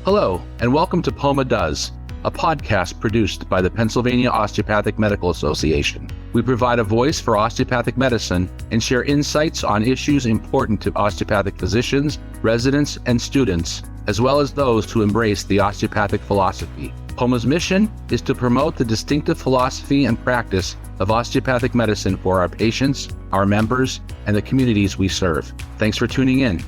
Hello, and welcome to POMA Does, a podcast produced by the Pennsylvania Osteopathic Medical Association. We provide a voice for osteopathic medicine and share insights on issues important to osteopathic physicians, residents, and students, as well as those who embrace the osteopathic philosophy. POMA's mission is to promote the distinctive philosophy and practice of osteopathic medicine for our patients, our members, and the communities we serve. Thanks for tuning in.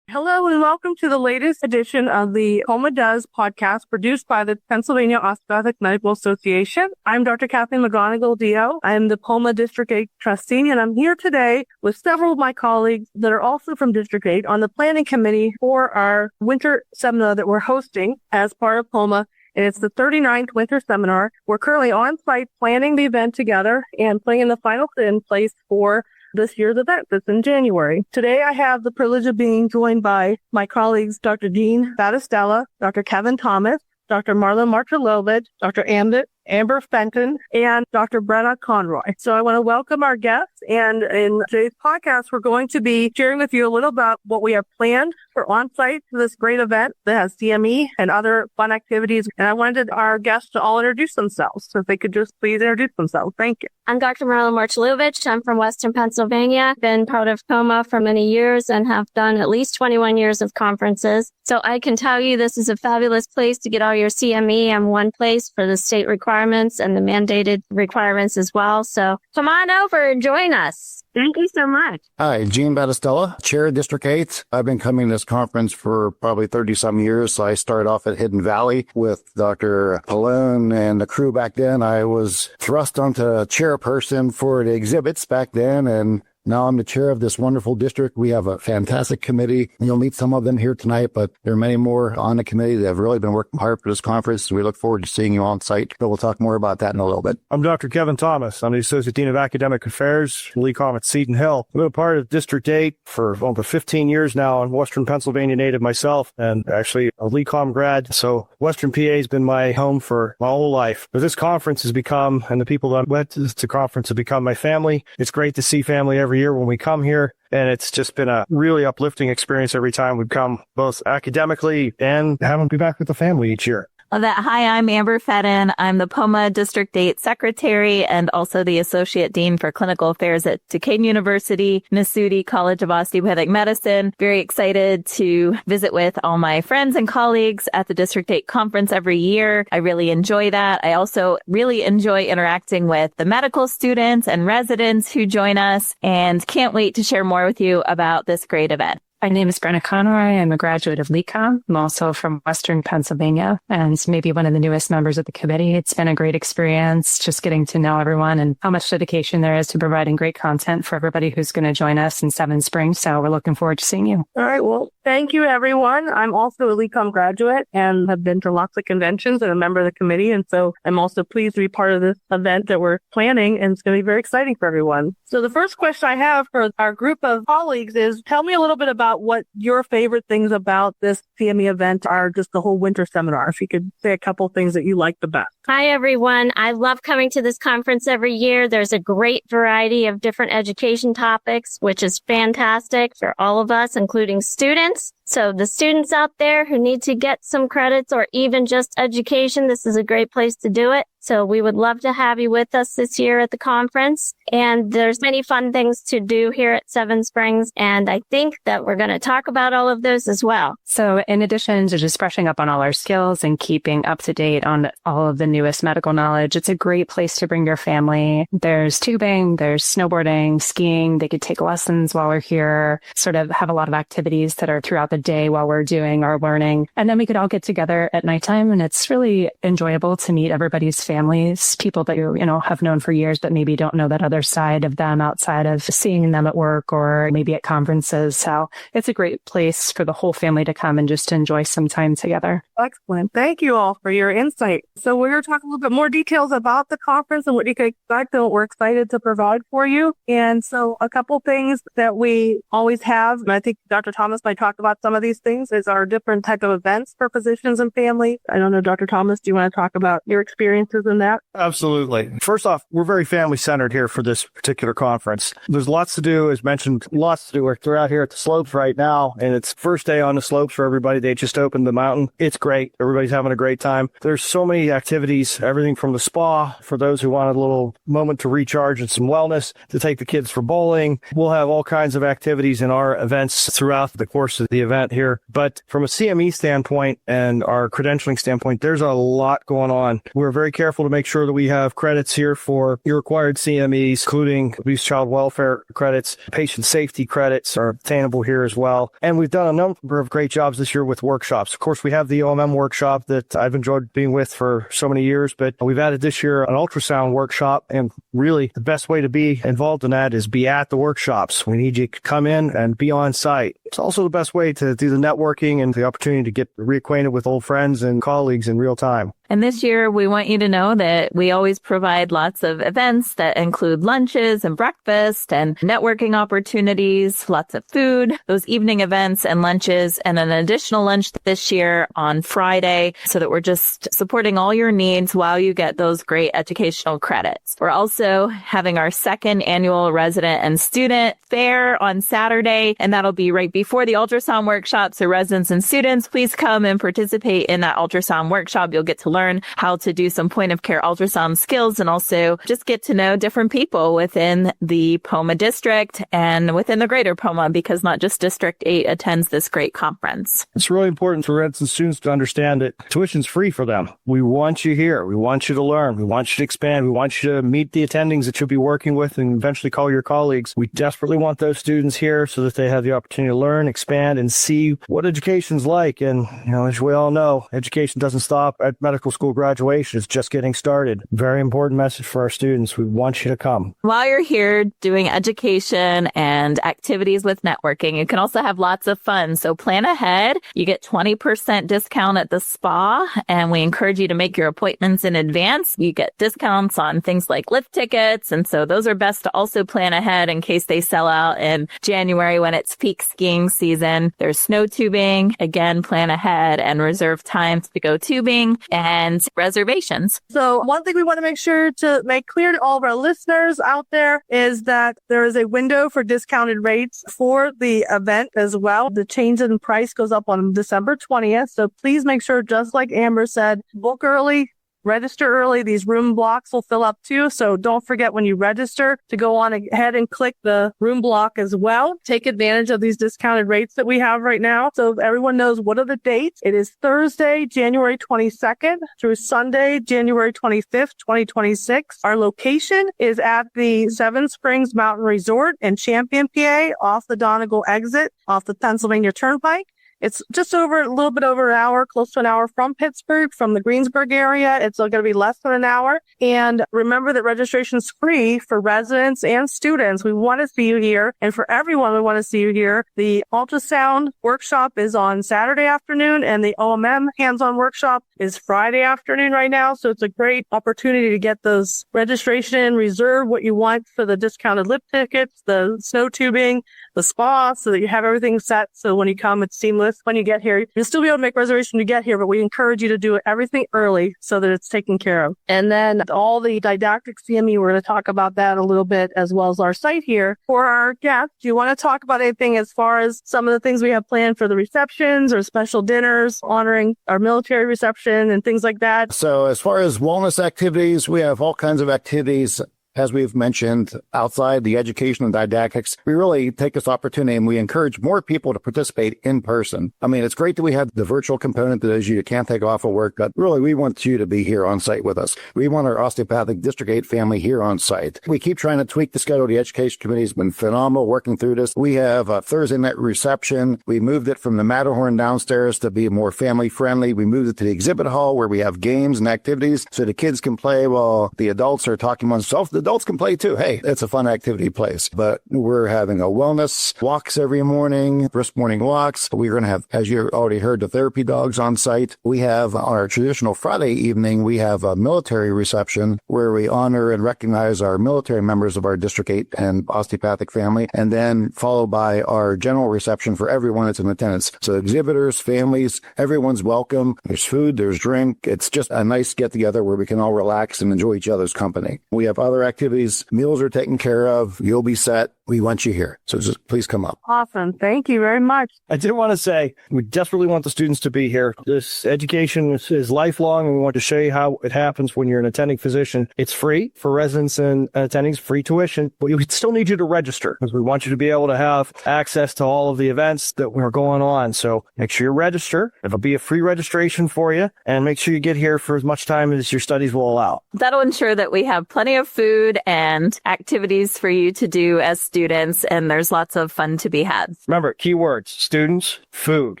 Hello and welcome to the latest edition of the POMA Does podcast produced by the Pennsylvania Osteopathic Medical Association. I'm Dr. Kathleen McGonigal-Dio. I am the POMA District VIII trustee, and I'm here today with several of my colleagues that are also from District VIII on the planning committee for our winter seminar that we're hosting as part of POMA. And it's the 39th winter seminar. We're currently on site planning the event together and putting the final in place for this year's event that's in January. Today, I have the privilege of being joined by my colleagues, Dr. Jean Battistella, Dr. Kevin Thomas, Dr. Marla Marchalovich, Dr. Amber Fenton, and Dr. Brenna Conroy. So I want to welcome our guests. And in today's podcast, we're going to be sharing with you a little about what we have planned for on-site for this great event that has CME and other fun activities. And I wanted our guests to all introduce themselves. So if they could just please introduce themselves. Thank you. I'm Dr. Marla Marchalovich. I'm from Western Pennsylvania. Been part of POMA for many years and have done at least 21 years of conferences. So I can tell you this is a fabulous place to get all your CME in one place for the state requirements and the mandated requirements as well. So come on over and join us. Thank you so much. Hi, Jean Battistella, Chair of District VIII. I've been coming to this conference for probably 30-some years. So I started off at Hidden Valley with Dr. Pallone and the crew back then. I was thrust onto chairperson for the exhibits back then, and now I'm the chair of this wonderful district. We have a fantastic committee. You'll meet some of them here tonight, but there are many more on the committee that have really been working hard for this conference. We look forward to seeing you on site, but we'll talk more about that in a little bit. I'm Dr. Kevin Thomas. I'm the Associate Dean of Academic Affairs, LECOM at Seton Hill. I've been a part of District 8 for over 15 years now. I'm Western Pennsylvania native myself and actually a LECOM grad. So Western PA has been my home for my whole life. But this conference has become, and the people that went to the conference have become my family. It's great to see family every year when we come here, and it's just been a really uplifting experience every time we've come, both academically and having to be back with the family each year. Hi, I'm Amber Fenton. I'm the POMA District VIII Secretary and also the Associate Dean for Clinical Affairs at Duquesne University, Nasuti College of Osteopathic Medicine. Very excited to visit with all my friends and colleagues at the District VIII conference every year. I really enjoy that. I also really enjoy interacting with the medical students and residents who join us and can't wait to share more with you about this great event. My name is Brenna Conroy. I'm a graduate of LECOM. I'm also from Western Pennsylvania and maybe one of the newest members of the committee. It's been a great experience just getting to know everyone and how much dedication there is to providing great content for everybody who's going to join us in Seven Springs. So we're looking forward to seeing you. All right. Well, thank you, everyone. I'm also a LECOM graduate and have been to lots of conventions and a member of the committee. And so I'm also pleased to be part of this event that we're planning, and it's going to be very exciting for everyone. So the first question I have for our group of colleagues is, tell me a little bit about what your favorite things about this CME event are, just the whole winter seminar. If you could say a couple things that you like the best. Hi, everyone. I love coming to this conference every year. There's a great variety of different education topics, which is fantastic for all of us, including students. So the students out there who need to get some credits or even just education, this is a great place to do it. So we would love to have you with us this year at the conference. And there's many fun things to do here at Seven Springs. And I think that we're going to talk about all of those as well. So in addition to just brushing up on all our skills and keeping up to date on all of the newest medical knowledge, it's a great place to bring your family. There's tubing, there's snowboarding, skiing. They could take lessons while we're here, sort of have a lot of activities that are throughout the day while we're doing our learning. And then we could all get together at nighttime. And it's really enjoyable to meet everybody's families, people that you have known for years, but maybe don't know that other side of them outside of seeing them at work or maybe at conferences. So it's a great place for the whole family to come and just enjoy some time together. Excellent. Thank you all for your insight. So we're going to talk a little bit more details about the conference and what you can expect and what we're excited to provide for you. And so a couple things that we always have, and I think Dr. Thomas might talk about some of these things is our different type of events for physicians and families. I don't know, Dr. Thomas, do you want to talk about your experiences in that? Absolutely. First off, we're very family-centered here for this particular conference. There's lots to do, as mentioned, lots to do. We're out here at the slopes right now, and it's first day on the slopes for everybody. They just opened the mountain. It's great. Everybody's having a great time. There's so many activities, everything from the spa for those who want a little moment to recharge and some wellness, to take the kids for bowling. We'll have all kinds of activities in our events throughout the course of the event here. But from a CME standpoint and our credentialing standpoint, there's a lot going on. We're very careful to make sure that we have credits here for your required CMEs, including abuse child welfare credits. Patient safety credits are obtainable here as well. And we've done a number of great jobs this year with workshops. Of course, we have the OMM workshop that I've enjoyed being with for so many years, but we've added this year an ultrasound workshop. And really, the best way to be involved in that is be at the workshops. We need you to come in and be on site. It's also the best way to do the networking and the opportunity to get reacquainted with old friends and colleagues in real time. And this year, we want you to know that we always provide lots of events that include lunches and breakfast and networking opportunities, lots of food, those evening events and lunches, and an additional lunch this year on Friday so that we're just supporting all your needs while you get those great educational credits. We're also having our second annual resident and student fair on Saturday, and that'll be right before the ultrasound workshop. So residents and students, please come and participate in that ultrasound workshop. You'll get to learn how to do some point of care ultrasound skills and also just get to know different people within the POMA district and within the greater POMA, because not just District 8 attends this great conference. It's really important for residents and students to understand that tuition's free for them. We want you here. We want you to learn. We want you to expand. We want you to meet the attendings that you'll be working with and eventually call your colleagues. We desperately want those students here so that they have the opportunity to learn, expand, and see what education's like. And, as we all know, education doesn't stop at medical school graduation. It's just getting started. Very important message for our students. We want you to come. While you're here doing education and activities with networking, you can also have lots of fun. So plan ahead. You get 20% discount at the spa, and we encourage you to make your appointments in advance. You get discounts on things like lift tickets, and so those are best to also plan ahead in case they sell out in January when it's peak skiing season. There's snow tubing. Again, plan ahead and reserve time to go tubing and reservations. So one thing we want to make sure to make clear to all of our listeners out there is that there is a window for discounted rates for the event as well. The change in price goes up on December 20th. So please make sure, just like Amber said, book early, register early. These room blocks will fill up too. So don't forget when you register to go on ahead and click the room block as well. Take advantage of these discounted rates that we have right now. So everyone knows what are the dates. It is Thursday, January 22nd through Sunday, January 25th, 2026. Our location is at the Seven Springs Mountain Resort in Champion, PA, off the Donegal exit, off the Pennsylvania Turnpike. It's just a little bit over an hour, close to an hour from Pittsburgh, from the Greensburg area. It's going to be less than an hour. And remember that registration is free for residents and students. We want to see you here. And for everyone, we want to see you here. The ultrasound workshop is on Saturday afternoon, and the OMM hands-on workshop is Friday afternoon right now. So it's a great opportunity to get those registration, reserve what you want for the discounted lift tickets, the snow tubing, the spa, so that you have everything set. So when you come, it's seamless. When you get here, you'll still be able to make reservation to get here, but we encourage you to do everything early so that it's taken care of. And then all the didactic CME, we're going to talk about that a little bit, as well as our site here. For our guests, do you want to talk about anything as far as some of the things we have planned for the receptions or special dinners honoring our military reception and things like that? So as far as wellness activities, we have all kinds of activities. As we've mentioned, outside the education and didactics, we really take this opportunity and we encourage more people to participate in person. I mean, it's great that we have the virtual component that is you can't take off of work, but really we want you to be here on site with us. We want our osteopathic District 8 family here on site. We keep trying to tweak the schedule. The education committee has been phenomenal working through this. We have a Thursday night reception. We moved it from the Matterhorn downstairs to be more family friendly. We moved it to the exhibit hall where we have games and activities so the kids can play while the adults are talking amongst themselves. The adults can play too. Hey, it's a fun activity place. But we're having a wellness walks every morning, brisk morning walks. We're going to have, as you already heard, the therapy dogs on site. We have on our traditional Friday evening, we have a military reception where we honor and recognize our military members of our District 8 and osteopathic family, and then followed by our general reception for everyone that's in attendance. So exhibitors, families, everyone's welcome. There's food, there's drink. It's just a nice get together where we can all relax and enjoy each other's company. We have other activities. Meals are taken care of. You'll be set. We want you here. So just please come up. Awesome. Thank you very much. I did want to say, we desperately want the students to be here. This education is lifelong, and we want to show you how it happens when you're an attending physician. It's free for residents and attendings, free tuition, but we still need you to register because we want you to be able to have access to all of the events that are going on. So make sure you register. It'll be a free registration for you, and make sure you get here for as much time as your studies will allow. That'll ensure that we have plenty of food and activities for you to do as students, and there's lots of fun to be had. Remember, keywords, students, food.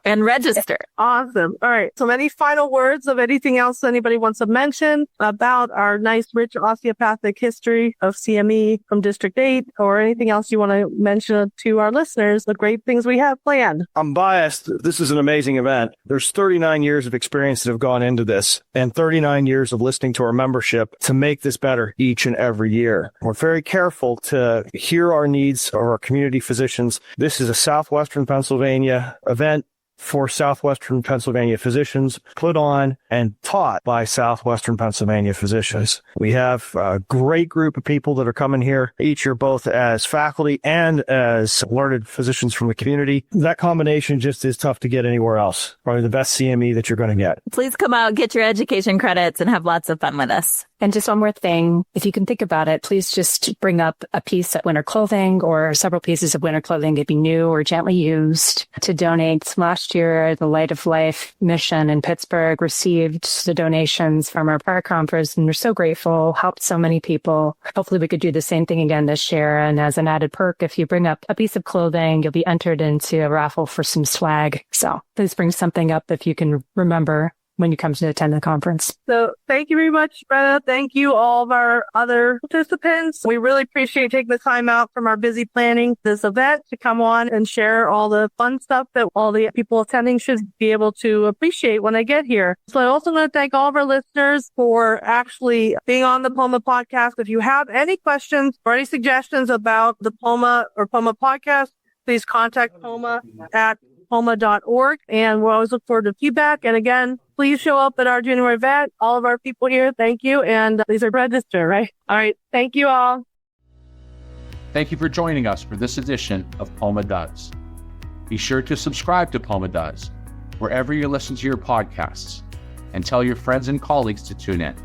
And register. Awesome. All right. So any final words of anything else anybody wants to mention about our nice, rich osteopathic history of CME from District 8, or anything else you want to mention to our listeners, the great things we have planned? I'm biased. This is an amazing event. There's 39 years of experience that have gone into this and 39 years of listening to our membership to make this better each and every year. We're very careful to hear our needs of our community physicians. This is a Southwestern Pennsylvania event for Southwestern Pennsylvania physicians, put on and taught by Southwestern Pennsylvania physicians. We have a great group of people that are coming here each year, both as faculty and as learned physicians from the community. That combination just is tough to get anywhere else. Probably the best CME that you're going to get. Please come out, get your education credits, and have lots of fun with us. And just one more thing, if you can think about it, please just bring up a piece of winter clothing or several pieces of winter clothing that be new or gently used to donate. Last year, the Light of Life mission in Pittsburgh received the donations from our prior conference, and we're so grateful, helped so many people. Hopefully we could do the same thing again this year. And as an added perk, if you bring up a piece of clothing, you'll be entered into a raffle for some swag. So please bring something up if you can remember when you come to attend the conference. So thank you very much, Brenna. Thank you, all of our other participants. We really appreciate taking the time out from our busy planning this event to come on and share all the fun stuff that all the people attending should be able to appreciate when they get here. So I also want to thank all of our listeners for actually being on the POMA podcast. If you have any questions or any suggestions about the POMA or POMA podcast, please contact POMA at POMA.org, and we'll always look forward to feedback. And again, please show up at our January event. All of our people here, thank you. And these are registered, right? All right. Thank you all. Thank you for joining us for this edition of POMA Does. Be sure to subscribe to POMA Does wherever you listen to your podcasts, and tell your friends and colleagues to tune in.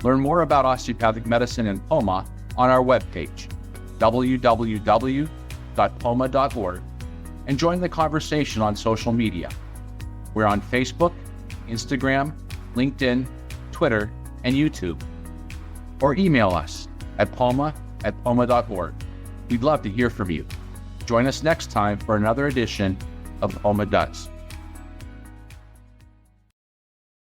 Learn more about osteopathic medicine and POMA on our webpage, www.poma.org, and join the conversation on social media. We're on Facebook, Instagram, LinkedIn, Twitter, and YouTube. Or email us at poma@poma.org. We'd love to hear from you. Join us next time for another edition of POMA Does.